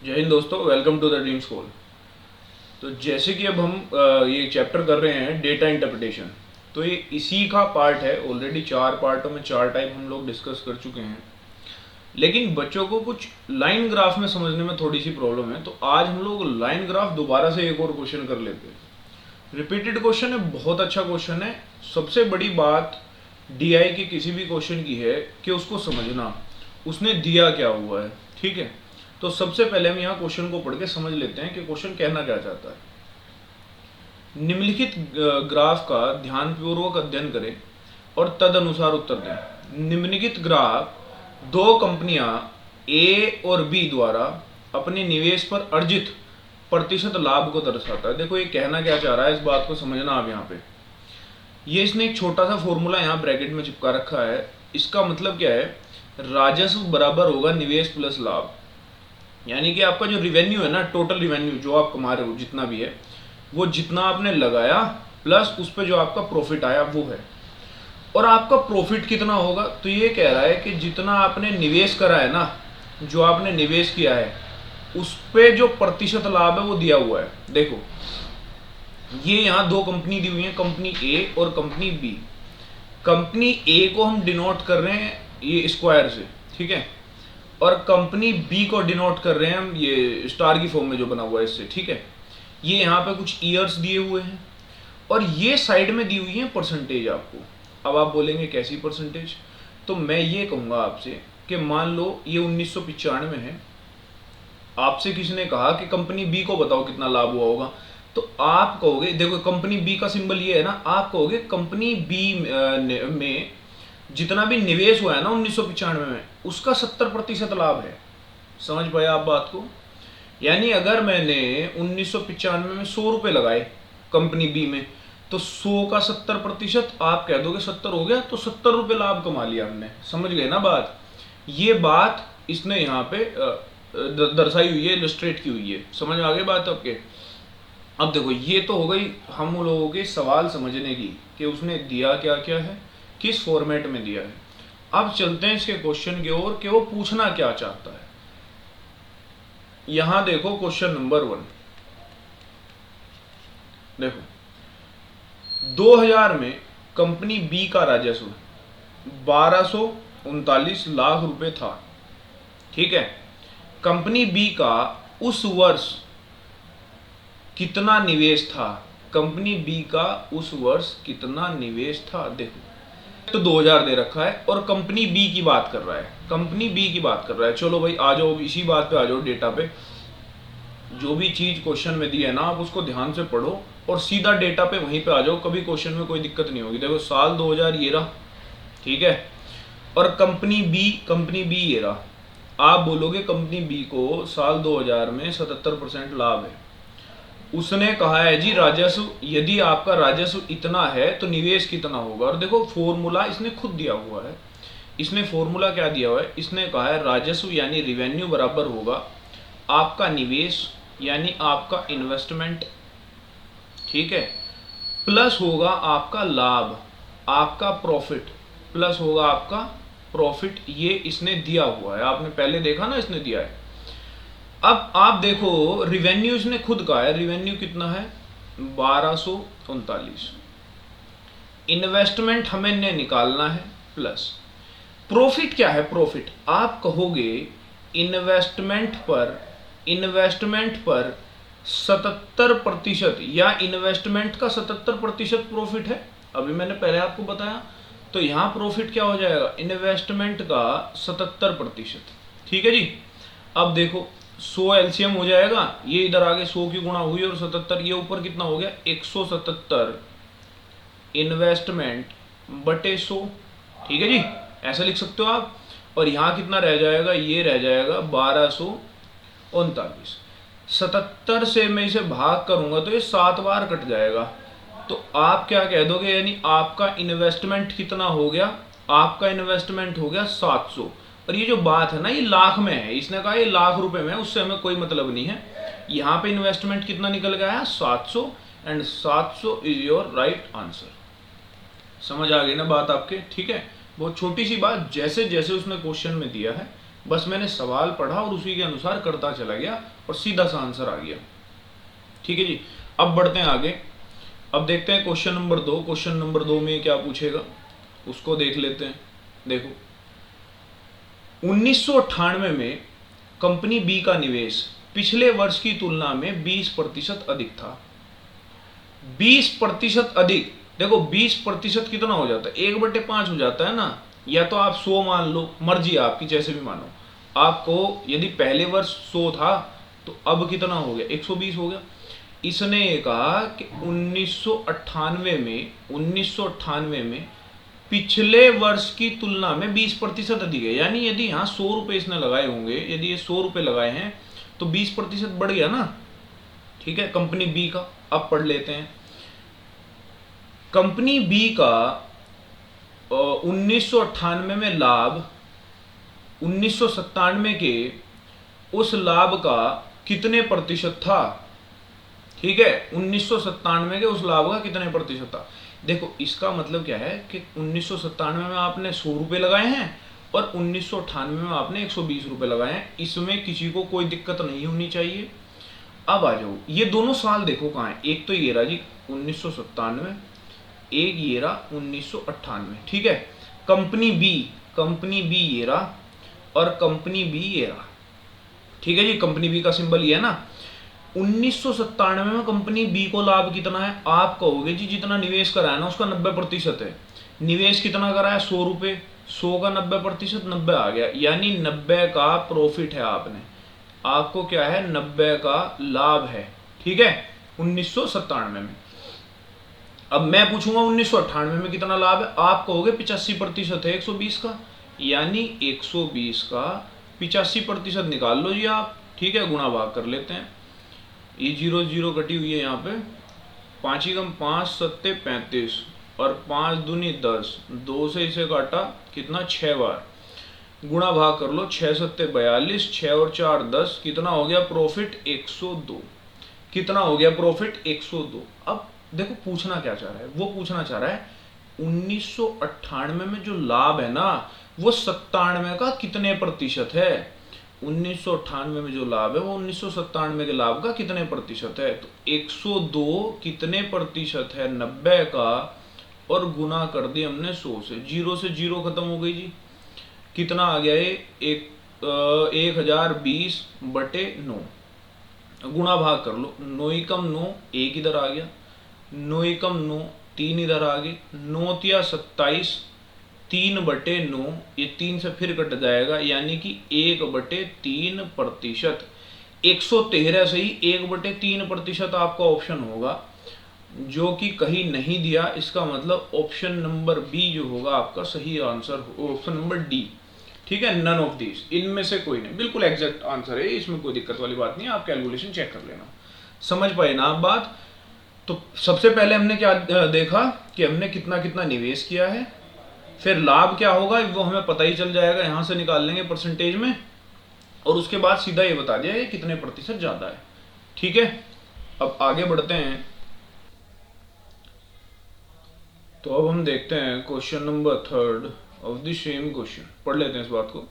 जय हिंद दोस्तों, welcome to the dream school. तो जैसे कि अब हम ये चैप्टर कर रहे हैं डेटा इंटरप्रिटेशन। तो ये इसी का पार्ट है। ऑलरेडी 4 पार्टों में 4 टाइप हम लोग डिस्कस कर चुके हैं, लेकिन बच्चों को कुछ लाइन ग्राफ में समझने में थोड़ी सी प्रॉब्लम है। तो आज हम लोग लाइन ग्राफ दोबारा से एक और क्वेश्चन कर लेते हैं। रिपीटेड क्वेश्चन है, बहुत अच्छा क्वेश्चन है। सबसे बड़ी बात डीआई के किसी भी क्वेश्चन की है कि उसको समझना, उसने दिया क्या हुआ है। ठीक है, तो सबसे पहले हम यहाँ क्वेश्चन को पढ़ के समझ लेते हैं कि क्वेश्चन कहना क्या चाहता है। निम्नलिखित ग्राफ का ध्यानपूर्वक अध्ययन करें और तदनुसार उत्तर दें। निम्नलिखित ग्राफ दो कंपनियां ए और बी द्वारा अपने निवेश पर अर्जित प्रतिशत लाभ को दर्शाता है। देखो ये कहना क्या चाह रहा है, इस बात को समझना आप यहाँ पे। ये इसने एक छोटा सा फॉर्मूला यहाँ ब्रैकेट में चिपका रखा है। इसका मतलब क्या है, राजस्व बराबर होगा निवेश प्लस लाभ। यानी कि आपका जो रिवेन्यू है ना, टोटल रिवेन्यू जो आप कमा रहे हो जितना भी है, वो जितना आपने लगाया प्लस उस पर जो आपका प्रॉफिट आया वो है। और आपका प्रॉफिट कितना होगा, तो ये कह रहा है कि जितना आपने निवेश करा है ना, जो आपने निवेश किया है उस पे जो प्रतिशत लाभ है वो दिया हुआ है। देखो ये यहाँ दो कंपनी दी हुई है, कंपनी ए और कंपनी बी। कंपनी ए को हम डिनोट कर रहे हैं ये स्क्वायर से, ठीक है, और कंपनी बी को डिनोट कर रहे हैं हम ये स्टार की फॉर्म में जो बना हुआ है इससे। ठीक है, ये यहाँ पे कुछ ईयर्स दिए हुए हैं और ये साइड में दी हुई है परसेंटेज आपको। अब आप बोलेंगे कैसी परसेंटेज, तो मैं ये कहूँगा आपसे कि मान लो ये 1995 है। आपसे किसी ने कहा कि कंपनी बी को बताओ कितना लाभ हुआ होगा, तो आप कहोगे, देखो कंपनी बी का सिंबल ये है ना, आप कहोगे कंपनी बी में जितना भी निवेश हुआ है ना 1995 में, उसका 70% लाभ है। समझ पाए आप बात को? यानी अगर मैंने 1995 में 100 रुपये लगाए कंपनी बी में, तो 100 का 70% आप कह दोगे 70 हो गया, तो 70 रुपये लाभ कमा लिया हमने। समझ गए ना बात? ये बात इसने यहाँ पे दर्शाई हुई है, इलस्ट्रेट की हुई है। समझ आ गई बात आपके? अब देखो ये तो हो गई हम लोगों के सवाल समझने की कि उसने दिया क्या क्या है, किस फॉर्मेट में दिया है। अब चलते हैं इसके क्वेश्चन की ओर कि वो पूछना क्या चाहता है। यहां देखो क्वेश्चन नंबर 1, देखो 2000 में कंपनी बी का राजस्व 1239 लाख रुपए था। ठीक है, कंपनी बी का उस वर्ष कितना निवेश था? कंपनी बी का उस वर्ष कितना निवेश था? देखो तो 2000 दे रखा है और कंपनी बी की बात कर रहा है, कंपनी बी की बात कर रहा है। चलो भाई आ जाओ, इसी बात पे आ जाओ, डेटा पे। जो भी चीज क्वेश्चन में दी है ना, आप उसको ध्यान से पढ़ो और सीधा डेटा पे वहीं पे आ जाओ, कभी क्वेश्चन में कोई दिक्कत नहीं होगी। देखो साल 2000 ये रहा, ठीक है, और कंपनी बी ये रहा। आप बोलोगे कंपनी बी को साल 2000 में 77% लाभ है। उसने कहा है जी राजस्व, यदि आपका राजस्व इतना है तो निवेश कितना होगा। और देखो फॉर्मूला इसने खुद दिया हुआ है। इसने फॉर्मूला क्या दिया हुआ है, इसने कहा है राजस्व यानी रिवेन्यू बराबर होगा आपका निवेश यानी आपका इन्वेस्टमेंट, ठीक है, प्लस होगा आपका लाभ, आपका प्रॉफिट, प्लस होगा आपका प्रॉफिट। ये इसने दिया हुआ है, आपने पहले देखा ना इसने दिया है। अब आप देखो रिवेन्यू इसने खुद कहा है, रिवेन्यू कितना है 1239। इन्वेस्टमेंट हमें निकालना है, प्लस प्रॉफिट क्या है, प्रॉफिट आप कहोगे इन्वेस्टमेंट पर 77% या इन्वेस्टमेंट का 77% प्रॉफिट है। अभी मैंने पहले आपको बताया, तो यहां प्रॉफिट क्या हो जाएगा, इन्वेस्टमेंट का 77%। ठीक है जी। अब देखो 100 एलसीएम हो जाएगा, ये इधर आगे 100 की गुणा हुई और 77, ये ऊपर कितना हो गया 177 इन्वेस्टमेंट बटे 100। ठीक है जी, ऐसा लिख सकते हो आप। और यहाँ कितना रह जाएगा, ये रह जाएगा 1239। 77 से मैं इसे भाग करूंगा तो ये 7 बार कट जाएगा। तो आप क्या कह दोगे, यानी आपका इन्वेस्टमेंट कितना हो गया, आपका इन्वेस्टमेंट हो गया 700। और ये जो बात है ना, ये लाख में है, इसने कहा ये लाख रुपए में है, उससे हमें कोई मतलब नहीं है। यहाँ पे इन्वेस्टमेंट कितना निकल गया है 700, and 700 is your right answer. समझ आ गई ना बात आपके? ठीक है, बहुत छोटी सी बात, जैसे जैसे उसने क्वेश्चन में दिया है बस मैंने सवाल पढ़ा और उसी के अनुसार करता चला गया और सीधा सा आंसर आ गया। ठीक है जी। अब बढ़ते हैं आगे। अब देखते हैं क्वेश्चन नंबर 2। क्वेश्चन नंबर 2 में क्या पूछेगा उसको देख लेते हैं। देखो 1998 में कंपनी बी का निवेश पिछले वर्ष की तुलना में 20% अधिक था। 20% अधिक, देखो 20% कितना हो जाता है, 1/5 हो जाता है ना। या तो आप 100 मान लो, मर्जी आपकी, जैसे भी मानो। आपको यदि पहले वर्ष 100 था तो अब कितना हो गया, 120 हो गया। इसने ये कहा कि 1998 में पिछले वर्ष की तुलना में 20% अधिक है। यानी यदि यहाँ 100 रुपये इसने लगाए होंगे, यदि ये 100 रुपये लगाए हैं तो 20% बढ़ गया ना। ठीक है, कंपनी बी का अब पढ़ लेते हैं। कंपनी बी का 1998 में लाभ 1997 के उस लाभ का कितने प्रतिशत था। ठीक है, 1997 के उस लाभ का कितने प्रतिशत था। देखो इसका मतलब क्या है कि 1997 में आपने 100 रुपये लगाए हैं और 1998 में आपने 120 रुपये लगाए हैं। इसमें किसी को कोई दिक्कत नहीं होनी चाहिए। अब आ जाओ, ये दोनों साल देखो कहाँ है। एक तो ये रहा जी 1997, एक ये रहा 1998। ठीक है, कंपनी बी ये रहा और कंपनी बी ये रहा। ठीक है जी, कंपनी बी का सिंबल ये है ना। 1997 में कंपनी बी को लाभ कितना है, आप कहोगे जी जितना निवेश कराया ना उसका 90% है। निवेश कितना कराया, 100 रुपये, 100 का 90%, 90 आ गया। यानी 90 का प्रॉफिट है आपने, आपको क्या है 90 का लाभ है। ठीक है, 1997 में। अब मैं पूछूंगा 1998 में कितना लाभ है, आप कहोगे 85% है 120 का। यानी 120 का 85% निकाल लो जी आप। ठीक है, गुणा भाग कर लेते हैं। ये 0 0 कटी हुई है यहाँ पे। 5 ही कम 5 सत्ते 35 और 5 दूनी 10, 2 से इसे काटा कितना 6 बार। गुणा भाग कर लो, 6 सत्ते 42, 6 और 4 10, कितना हो गया प्रॉफिट 102। कितना हो गया प्रॉफिट 102। अब देखो पूछना क्या चाह रहा है, वो पूछना चाह रहा है 1998 में जो लाभ है ना वो 97 का कितने प्रतिशत है। 1998 में जो लाभ है वो 1997 के लाभ का कितने प्रतिशत है। तो 102 कितने प्रतिशत है 90 का, और गुना कर दिया हमने 100 से। 0 से 0 खत्म हो गई जी। कितना आ गया ये 1020/9। गुणा भाग कर लो, 9 एकम 9, 1 इधर आ गया, 9 एकम 9, 3 इधर आ गए, 9 तिया 27, 3/9, ये 3 से फिर कट जाएगा। यानी कि 1/3%। 113 से ही 1/3% आपका ऑप्शन होगा, जो कि कहीं नहीं दिया। इसका मतलब ऑप्शन नंबर बी जो होगा आपका सही आंसर, ऑप्शन नंबर डी। ठीक है, नन ऑफ दिस, इनमें से कोई नहीं, बिल्कुल एग्जैक्ट आंसर है, इसमें कोई दिक्कत वाली बात नहीं है। आप कैलकुलेशन चेक कर लेना। समझ पाए ना आप बात। तो सबसे पहले हमने क्या देखा कि हमने कितना कितना निवेश किया है, फिर लाभ क्या होगा वो हमें पता ही चल जाएगा, यहां से निकाल लेंगे परसेंटेज में, और उसके बाद सीधा ये बता दिया ये कितने प्रतिशत ज्यादा है। ठीक है, अब आगे बढ़ते हैं। तो अब हम देखते हैं question number 3 of the same question. पढ़ लेते हैं इस बात को।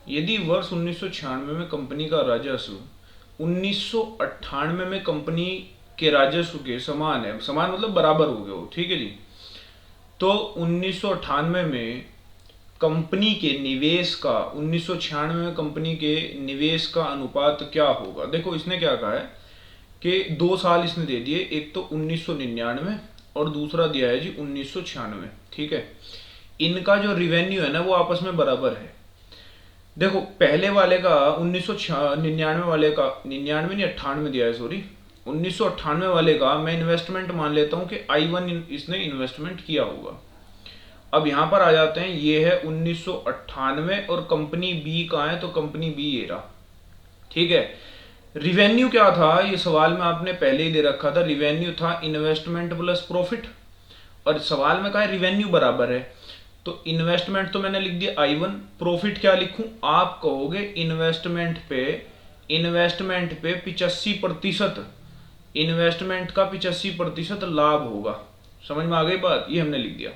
यदि वर्ष 1996 में कंपनी का राजस्व 1998 में कंपनी के राजस्व के समान है, समान मतलब बराबर हो गए हो। ठीक है जी, तो 1998 में कंपनी के निवेश का 1996 में कंपनी के निवेश का अनुपात क्या होगा। देखो इसने क्या कहा है कि 2 साल इसने दे दिए, एक तो 1999 और दूसरा दिया है जी 1996। ठीक है, इनका जो रिवेन्यू है ना वो आपस में बराबर है। देखो पहले वाले का 1999 वाले का 99 नहीं 98 दिया है, सॉरी 1998 वाले का मैं इन्वेस्टमेंट मान लेता हूं कि I1 इसने इन्वेस्टमेंट किया होगा। अब यहां पर आ जाते हैं, ये है 1998 और कंपनी बी कहाँ है, तो कंपनी बी ये रहा। ठीक है, रिवेन्यू क्या था ये सवाल में आपने पहले ही दे रखा था, रिवेन्यू था इन्वेस्टमेंट प्लस प्रॉफिट, और सवाल में कहा है रिवेन्यू बराबर है। तो इन्वेस्टमेंट तो मैंने लिख दिया I1, प्रॉफिट क्या लिखूं, आप कहोगे इन्वेस्टमेंट पे 85%, इन्वेस्टमेंट का 85% लाभ होगा। समझ में आ गई बात, ये हमने लिख दिया।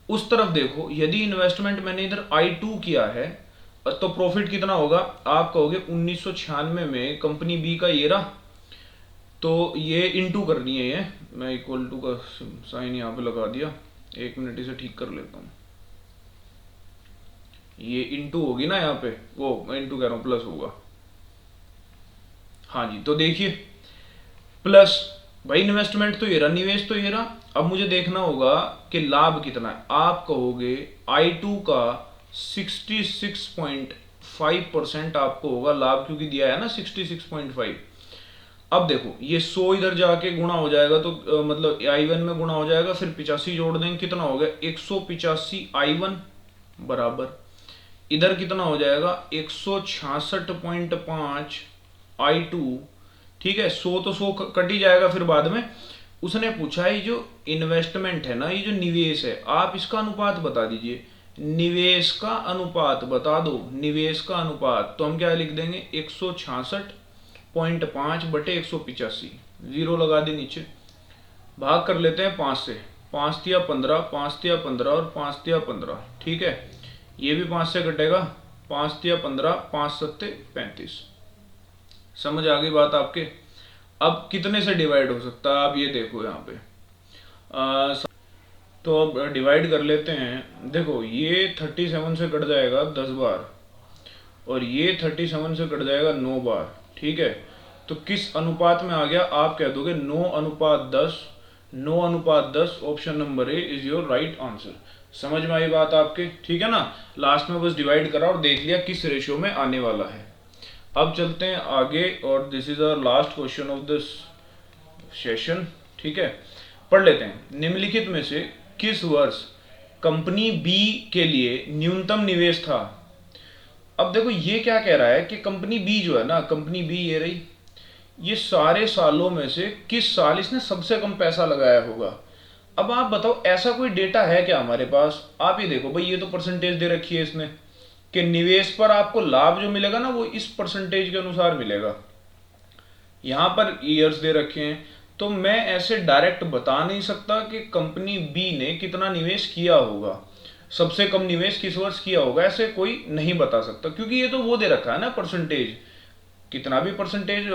उस तरफ देखो, यदि इन्वेस्टमेंट मैंने इधर I2 किया है तो प्रॉफिट कितना होगा, आप कहोगे 1996 में कंपनी बी का ये रहा, तो ये इनटू करनी है, ये मैं इक्वल टू का साइन यहाँ पे लगा दिया, 1 मिनट इसे ठीक कर लेता हूँ। ये इनटू होगी ना यहाँ पे, वो मैं इनटू कह रहा हूँ, प्लस होगा। हाँ जी, तो देखिए प्लस, भाई इन्वेस्टमेंट तो ये रहा, निवेश तो ये रहा। अब मुझे देखना होगा कि लाभ कितना है। आप कहोगे I2 का 66.5% आपको होगा लाभ, क्योंकि दिया है ना 66.5। अब देखो ये 100 इधर जाके गुणा हो जाएगा, तो मतलब I1 में गुणा हो जाएगा, फिर 85 जोड़ देंगे, कितना हो गया 185 I1 बराबर, इधर कितना हो जाएगा 166.5 I2। ठीक है, 100 तो 100 कट ही जाएगा फिर बाद में। उसने पूछा है जो इन्वेस्टमेंट है ना, ये जो निवेश है, आप इसका अनुपात बता दीजिए, निवेश का अनुपात बता दो, निवेश का अनुपात। तो हम क्या लिख देंगे 166.5 बटे 185, जीरो लगा दे नीचे, भाग कर लेते हैं 5 से, 5 तिया 15, 5 तिया 15 और 5 तिया 15। ठीक है, ये भी 5 से कटेगा, 5 तिया 15, 5 सत्ते 35। समझ आ गई बात आपके। अब कितने से डिवाइड हो सकता है, आप ये देखो यहाँ पे। तो अब डिवाइड कर लेते हैं। देखो ये 37 से कट जाएगा 10 बार, और ये 37 से कट जाएगा 9 बार। ठीक है, तो किस अनुपात में आ गया, आप कह दोगे 9:10। 9:10, option number A is your right answer. समझ में आई बात आपके, ठीक है ना। लास्ट में बस डिवाइड करा और देख लिया किस रेशियो में आने वाला है। अब चलते हैं आगे, और this is our last question of this session. ठीक है, पढ़ लेते हैं। निम्नलिखित में से किस वर्ष कंपनी बी के लिए न्यूनतम निवेश था। अब देखो ये क्या कह रहा है कि कंपनी बी जो है ना, कंपनी बी ये रही, ये सारे सालों में से किस साल इसने सबसे कम पैसा लगाया होगा। अब आप बताओ ऐसा कोई डेटा है क्या हमारे पास। आप ये देखो भाई, ये तो परसेंटेज दे रखी है इसने कि निवेश पर आपको लाभ जो मिलेगा ना वो इस परसेंटेज के अनुसार मिलेगा। यहां पर ईयर्स दे रखे हैं, तो मैं ऐसे डायरेक्ट बता नहीं सकता कि कंपनी बी ने कितना निवेश किया होगा, सबसे कम निवेश किस वर्ष किया होगा, ऐसे कोई नहीं बता सकता, क्योंकि ये तो वो दे रखा है ना परसेंटेज। कितना भी परसेंटेज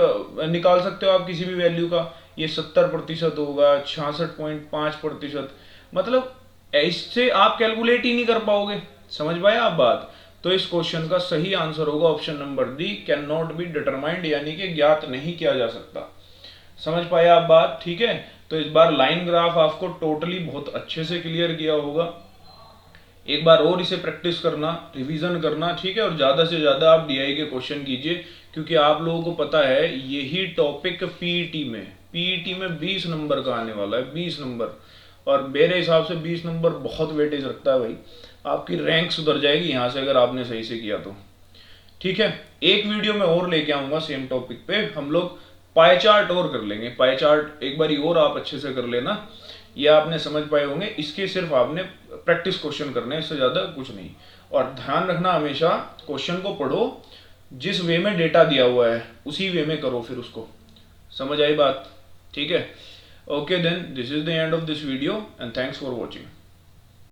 निकाल सकते हो आप किसी भी वैल्यू का। ये 70% होगा, 66.5%, मतलब इससे आप कैलकुलेट ही नहीं कर पाओगे। समझ पाए आप बात। तो इस क्वेश्चन का सही आंसर होगा option number D, can not be determined, यानी कि ज्ञात नहीं किया जा सकता। समझ पाए आप बात, ठीक है। तो इस बार लाइन ग्राफ आपको टोटली बहुत अच्छे से क्लियर किया होगा। एक बार और इसे प्रैक्टिस करना, रिवीजन करना, ठीक है। और ज्यादा से ज्यादा आप डीआई के क्वेश्चन कीजिए, क्योंकि आप लोगों को पता है यही टॉपिक पीईटी में 20 नंबर का आने वाला है, 20 नंबर। और मेरे हिसाब से 20 नंबर बहुत वेटेज रखता है भाई, आपकी रैंक सुधर जाएगी यहाँ से अगर आपने सही से किया तो। ठीक है, एक वीडियो में और लेके आऊंगा सेम टॉपिक पे, हम लोग पाई चार्ट और कर लेंगे। पाई चार्ट एक बार और आप अच्छे से कर लेना, ये आपने समझ पाए होंगे। इसके सिर्फ आपने प्रैक्टिस क्वेश्चन करने, इससे ज्यादा कुछ नहीं। और ध्यान रखना हमेशा क्वेश्चन को पढ़ो, जिस वे में डेटा दिया हुआ है उसी वे में करो फिर उसको। समझ आई बात, ठीक है। Okay then, this is the end of this video and thanks for watching.